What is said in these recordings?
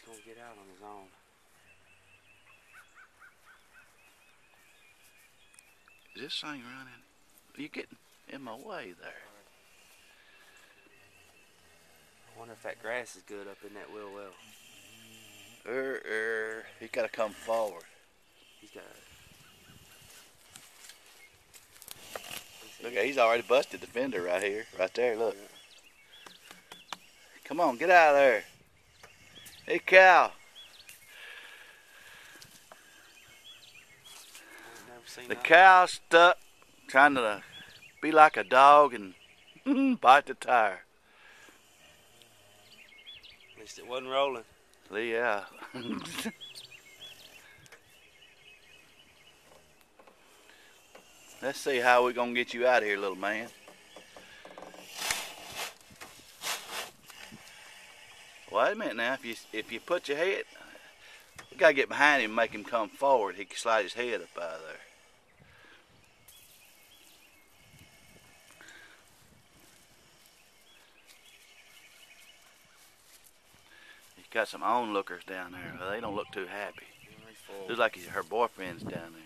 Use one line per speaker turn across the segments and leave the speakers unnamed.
gonna get out on his own.
Is this thing running? You getting in my way there?
I wonder if that grass is good up in that wheel well.
He gotta come forward.
He's got.
Look, he's already busted the fender right here, right there. Look. Come on, get out of there. Hey, cow. The cow's stuck trying to be like a dog and bite the tire.
At least it wasn't rolling.
Yeah. Let's see how we're gonna get you out of here, little man. Wait a minute now. If you put your head, we gotta get behind him and make him come forward. He can slide his head up out of there. He's got some onlookers down there. They don't look too happy. Looks like her boyfriend's down there.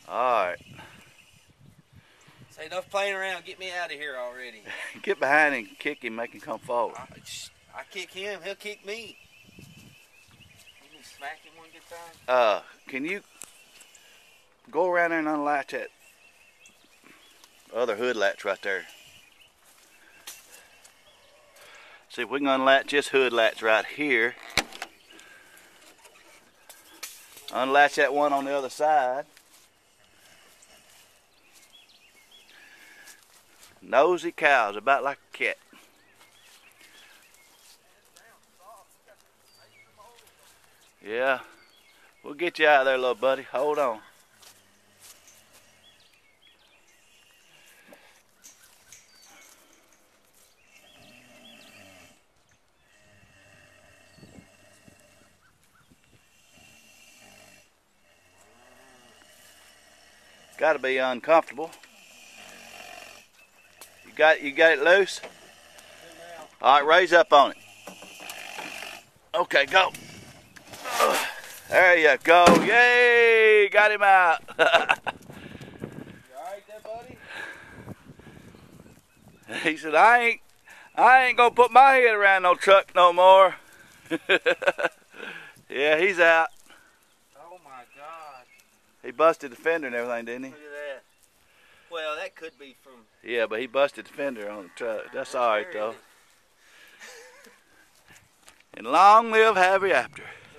All right.
Say enough playing around. Get me out of here already.
Get behind him, kick him, make him come forward.
I kick him. He'll kick me. Let me smack him one good time.
Can you go around there and unlatch that other hood latch right there? See if we can unlatch this hood latch right here. Unlatch that one on the other side. Nosy cows, about like a cat. Yeah, we'll get you out of there, little buddy. Hold on. Got to be uncomfortable. You got it loose? All right, raise up on it. Okay, go. There you go. Yay! Got him out.
You alright there, buddy?
He said, I ain't gonna put my head around no truck no more. Yeah, he's out.
Oh my God.
He busted the fender and everything, didn't he?
Look at that. Well, that could be from...
Yeah, but he busted the fender on the truck. That's all right, though. And long live happy after.